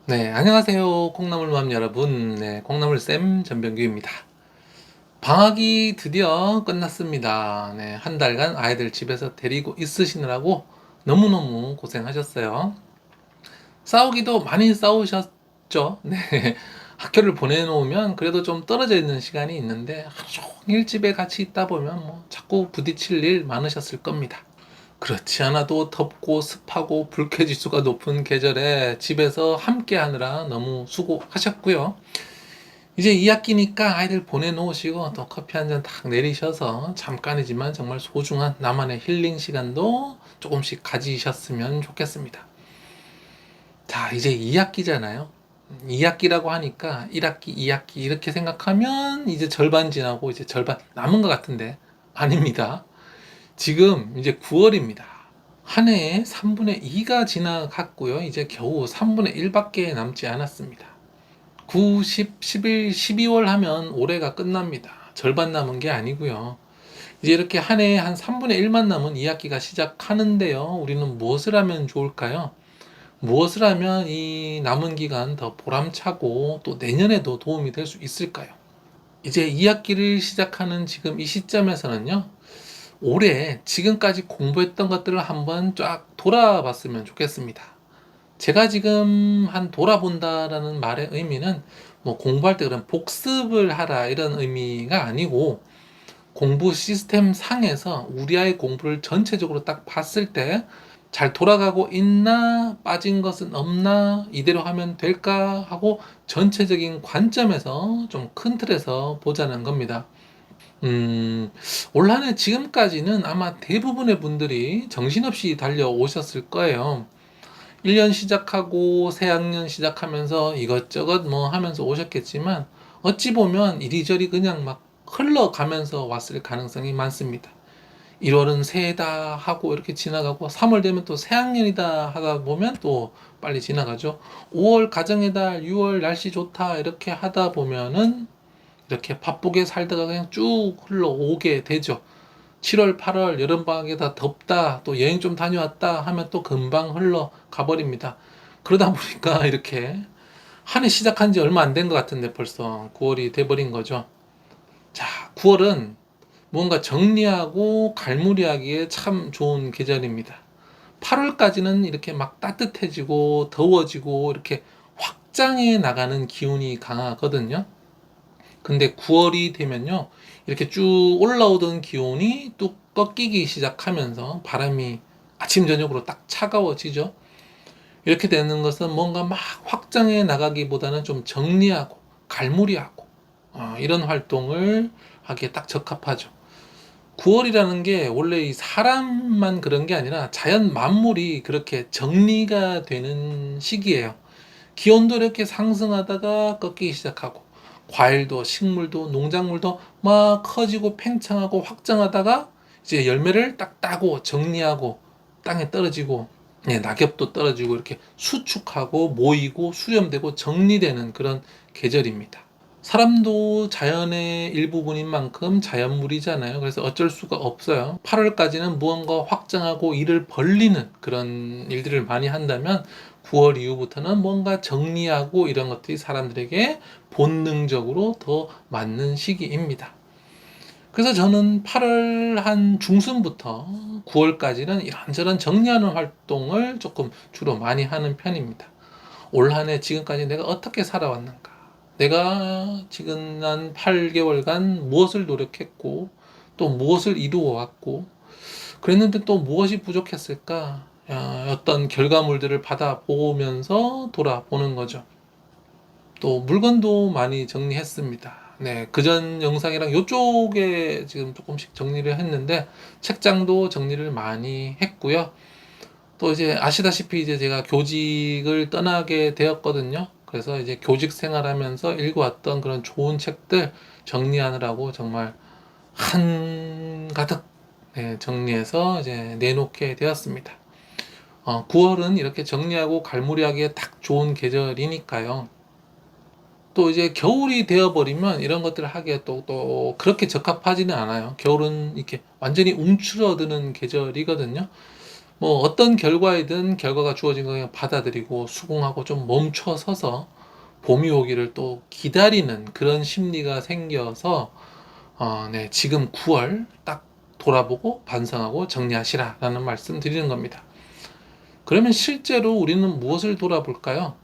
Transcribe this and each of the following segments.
네, 안녕하세요. 콩나물맘 여러분. 네, 콩나물쌤 전병규입니다. 방학이 드디어 끝났습니다. 네, 한 달간 아이들 집에서 데리고 있으시느라고 너무너무 고생하셨어요. 싸우기도 많이 싸우셨죠? 네, 학교를 보내놓으면 그래도 좀 떨어져 있는 시간이 있는데 하루 종일 집에 같이 있다 보면 뭐 자꾸 부딪힐 일 많으셨을 겁니다. 그렇지 않아도 덥고 습하고 불쾌지수가 높은 계절에 집에서 함께 하느라 너무 수고하셨고요. 이제 2학기니까 아이들 보내놓으시고 또 커피 한 잔 탁 내리셔서 잠깐이지만 정말 소중한 나만의 힐링 시간도 조금씩 가지셨으면 좋겠습니다. 자, 이제 2학기잖아요. 2학기라고 하니까 1학기, 2학기 이렇게 생각하면 이제 절반 지나고 이제 절반 남은 것 같은데 아닙니다. 지금 이제 9월입니다. 한 해에 3분의 2가 지나갔고요. 이제 겨우 3분의 1밖에 남지 않았습니다. 9, 10, 11, 12월 하면 올해가 끝납니다. 절반 남은 게 아니고요. 이제 이렇게 한 해에 한 3분의 1만 남은 2학기가 시작하는데요. 우리는 무엇을 하면 좋을까요? 무엇을 하면 이 남은 기간 더 보람차고 또 내년에도 도움이 될 수 있을까요? 이제 2학기를 시작하는 지금 이 시점에서는요. 올해 지금까지 공부했던 것들을 한번 쫙 돌아봤으면 좋겠습니다. 제가 지금 한 돌아본다라는 말의 의미는 뭐 공부할 때 그런 복습을 하라 이런 의미가 아니고 공부 시스템 상에서 우리 아이 공부를 전체적으로 딱 봤을 때 잘 돌아가고 있나 빠진 것은 없나 이대로 하면 될까 하고 전체적인 관점에서 좀 큰 틀에서 보자는 겁니다. 음, 올 한 해 지금까지는 아마 대부분의 분들이 정신없이 달려오셨을 거예요. 1년 시작하고 새 학년 시작하면서 이것저것 뭐 하면서 오셨겠지만 어찌 보면 이리저리 그냥 막 흘러가면서 왔을 가능성이 많습니다. 1월은 새해다 하고 이렇게 지나가고 3월 되면 또 새학년이다 하다 보면 또 빨리 지나가죠. 5월 가정의 달, 6월 날씨 좋다 이렇게 하다 보면은 이렇게 바쁘게 살다가 그냥 쭉 흘러오게 되죠. 7월, 8월 여름방학에 다 덥다, 또 여행 좀 다녀왔다 하면 또 금방 흘러가 버립니다. 그러다 보니까 이렇게 한 해 시작한 지 얼마 안 된 것 같은데 벌써 9월이 돼버린 거죠. 자, 9월은 뭔가 정리하고 갈무리하기에 참 좋은 계절입니다. 8월까지는 이렇게 막 따뜻해지고 더워지고 이렇게 확장해 나가는 기운이 강하거든요. 근데 9월이 되면요, 이렇게 쭉 올라오던 기온이 또 꺾이기 시작하면서 바람이 아침, 저녁으로 딱 차가워지죠. 이렇게 되는 것은 뭔가 막 확장해 나가기보다는 좀 정리하고, 갈무리하고, 이런 활동을 하기에 딱 적합하죠. 9월이라는 게 원래 이 사람만 그런 게 아니라 자연 만물이 그렇게 정리가 되는 시기예요. 기온도 이렇게 상승하다가 꺾이기 시작하고 과일도 식물도 농작물도 막 커지고 팽창하고 확장하다가 이제 열매를 딱 따고 정리하고 땅에 떨어지고 낙엽도 떨어지고 이렇게 수축하고 모이고 수렴되고 정리되는 그런 계절입니다. 사람도 자연의 일부분인 만큼 자연물이잖아요. 그래서 어쩔 수가 없어요. 8월까지는 무언가 확장하고 일을 벌리는 그런 일들을 많이 한다면 9월 이후부터는 뭔가 정리하고 이런 것들이 사람들에게 본능적으로 더 맞는 시기입니다. 그래서 저는 8월 한 중순부터 9월까지는 이런저런 정리하는 활동을 조금 주로 많이 하는 편입니다. 올 한 해 지금까지 내가 어떻게 살아왔는가? 내가 지난 8개월간 무엇을 노력했고, 또 무엇을 이루어 왔고, 그랬는데 또 무엇이 부족했을까? 어떤 결과물들을 받아보면서 돌아보는 거죠. 또 물건도 많이 정리했습니다. 네, 그전 영상이랑 이쪽에 지금 조금씩 정리를 했는데, 책장도 정리를 많이 했고요. 또 이제 아시다시피 이제 제가 교직을 떠나게 되었거든요. 그래서 이제 교직 생활하면서 읽어왔던 그런 좋은 책들 정리하느라고 정말 한가득 정리해서 이제 내놓게 되었습니다. 9월은 이렇게 정리하고 갈무리하기에 딱 좋은 계절이니까요. 또 이제 겨울이 되어버리면 이런 것들을 하기에 또 그렇게 적합하지는 않아요. 겨울은 이렇게 완전히 움츠러드는 계절이거든요. 뭐 어떤 결과이든 결과가 주어진 거 그냥 받아들이고 수긍하고 좀 멈춰서서 봄이 오기를 또 기다리는 그런 심리가 생겨서 네, 지금 9월 딱 돌아보고 반성하고 정리하시라라는 말씀 드리는 겁니다. 그러면 실제로 우리는 무엇을 돌아볼까요?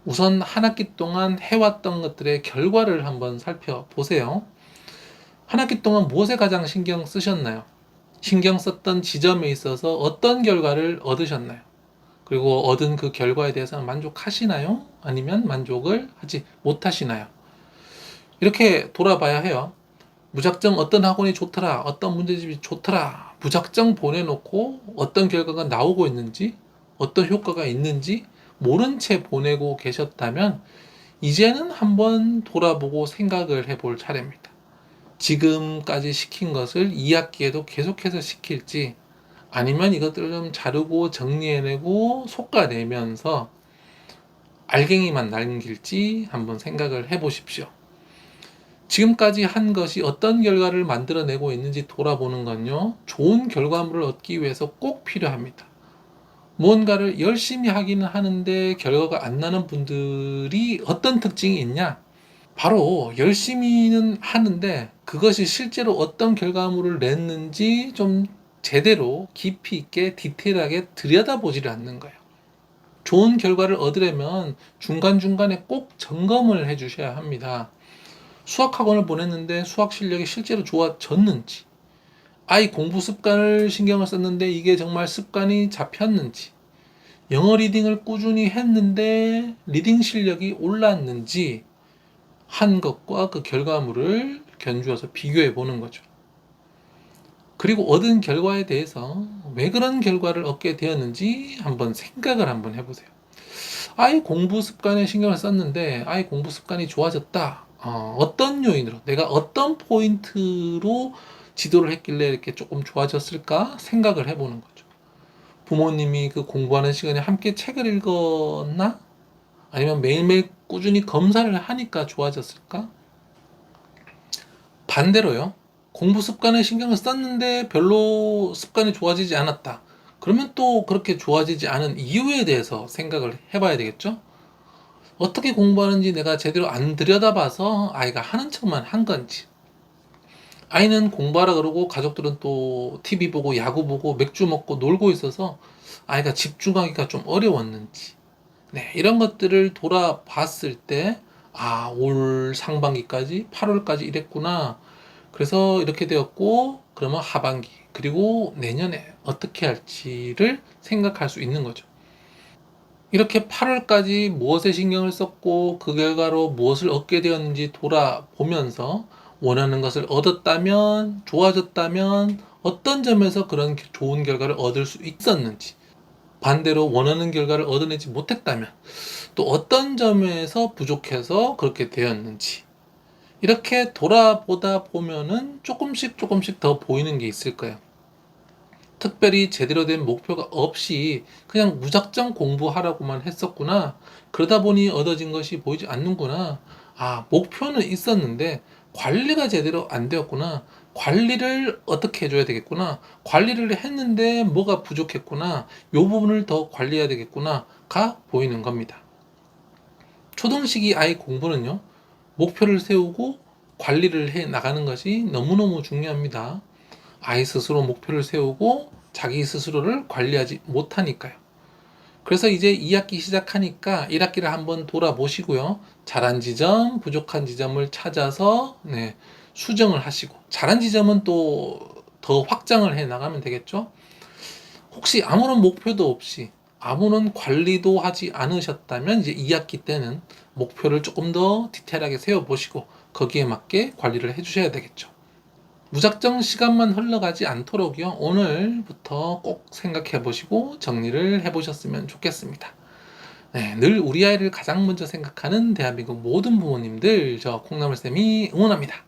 우선 한 학기 동안 해왔던 것들의 결과를 한번 살펴보세요. 한 학기 동안 무엇에 가장 신경 쓰셨나요? 신경 썼던 지점에 있어서 어떤 결과를 얻으셨나요? 그리고 얻은 그 결과에 대해서 만족하시나요? 아니면 만족을 하지 못하시나요? 이렇게 돌아봐야 해요. 무작정 어떤 학원이 좋더라, 어떤 문제집이 좋더라, 무작정 보내놓고 어떤 결과가 나오고 있는지, 어떤 효과가 있는지 모른 채 보내고 계셨다면 이제는 한번 돌아보고 생각을 해볼 차례입니다. 지금까지 시킨 것을 2학기에도 계속해서 시킬지 아니면 이것들을 좀 자르고 정리해내고 솎아내면서 알갱이만 남길지 한번 생각을 해보십시오. 지금까지 한 것이 어떤 결과를 만들어내고 있는지 돌아보는 건요, 좋은 결과물을 얻기 위해서 꼭 필요합니다. 무언가를 열심히 하기는 하는데 결과가 안 나는 분들이 어떤 특징이 있냐? 바로 열심히는 하는데 그것이 실제로 어떤 결과물을 냈는지 좀 제대로 깊이 있게 디테일하게 들여다보지를 않는 거예요. 좋은 결과를 얻으려면 중간중간에 꼭 점검을 해 주셔야 합니다. 수학학원을 보냈는데 수학 실력이 실제로 좋아졌는지, 아이 공부 습관을 신경을 썼는데 이게 정말 습관이 잡혔는지, 영어 리딩을 꾸준히 했는데 리딩 실력이 올랐는지 한 것과 그 결과물을 견주어서 비교해 보는 거죠. 그리고 얻은 결과에 대해서 왜 그런 결과를 얻게 되었는지 한번 생각을 한번 해보세요. 아이 공부 습관에 신경을 썼는데 아이 공부 습관이 좋아졌다. 어떤 요인으로, 내가 어떤 포인트로 지도를 했길래 이렇게 조금 좋아졌을까 생각을 해보는 거죠. 부모님이 그 공부하는 시간에 함께 책을 읽었나? 아니면 매일매일 꾸준히 검사를 하니까 좋아졌을까? 반대로요. 공부 습관에 신경을 썼는데 별로 습관이 좋아지지 않았다. 그러면 또 그렇게 좋아지지 않은 이유에 대해서 생각을 해봐야 되겠죠? 어떻게 공부하는지 내가 제대로 안 들여다봐서 아이가 하는 척만 한 건지. 아이는 공부하라 그러고 가족들은 또 TV 보고 야구 보고 맥주 먹고 놀고 있어서 아이가 집중하기가 좀 어려웠는지. 네, 이런 것들을 돌아봤을 때, 올 상반기까지 8월까지 이랬구나. 그래서 이렇게 되었고, 그러면 하반기, 그리고 내년에 어떻게 할지를 생각할 수 있는 거죠. 이렇게 8월까지 무엇에 신경을 썼고, 그 결과로 무엇을 얻게 되었는지 돌아보면서 원하는 것을 얻었다면, 좋아졌다면, 어떤 점에서 그런 좋은 결과를 얻을 수 있었는지, 반대로 원하는 결과를 얻어내지 못했다면, 또 어떤 점에서 부족해서 그렇게 되었는지, 이렇게 돌아보다 보면은 조금씩 조금씩 더 보이는 게 있을 거예요. 특별히 제대로 된 목표가 없이 그냥 무작정 공부하라고만 했었구나. 그러다 보니 얻어진 것이 보이지 않는구나. 목표는 있었는데 관리가 제대로 안 되었구나. 관리를 어떻게 해줘야 되겠구나. 관리를 했는데 뭐가 부족했구나. 요 부분을 더 관리해야 되겠구나가 보이는 겁니다. 초등식이 아이 공부는요, 목표를 세우고 관리를 해 나가는 것이 너무너무 중요합니다. 아이 스스로 목표를 세우고 자기 스스로를 관리하지 못하니까요. 그래서 이제 2학기 시작하니까 1학기를 한번 돌아보시고요. 잘한 지점, 부족한 지점을 찾아서 수정을 하시고, 잘한 지점은 또 더 확장을 해 나가면 되겠죠. 혹시 아무런 목표도 없이 아무런 관리도 하지 않으셨다면 이제 2학기 때는 목표를 조금 더 디테일하게 세워보시고 거기에 맞게 관리를 해주셔야 되겠죠. 무작정 시간만 흘러가지 않도록요, 오늘부터 꼭 생각해 보시고 정리를 해 보셨으면 좋겠습니다. 네, 늘 우리 아이를 가장 먼저 생각하는 대한민국 모든 부모님들, 저 콩나물쌤이 응원합니다.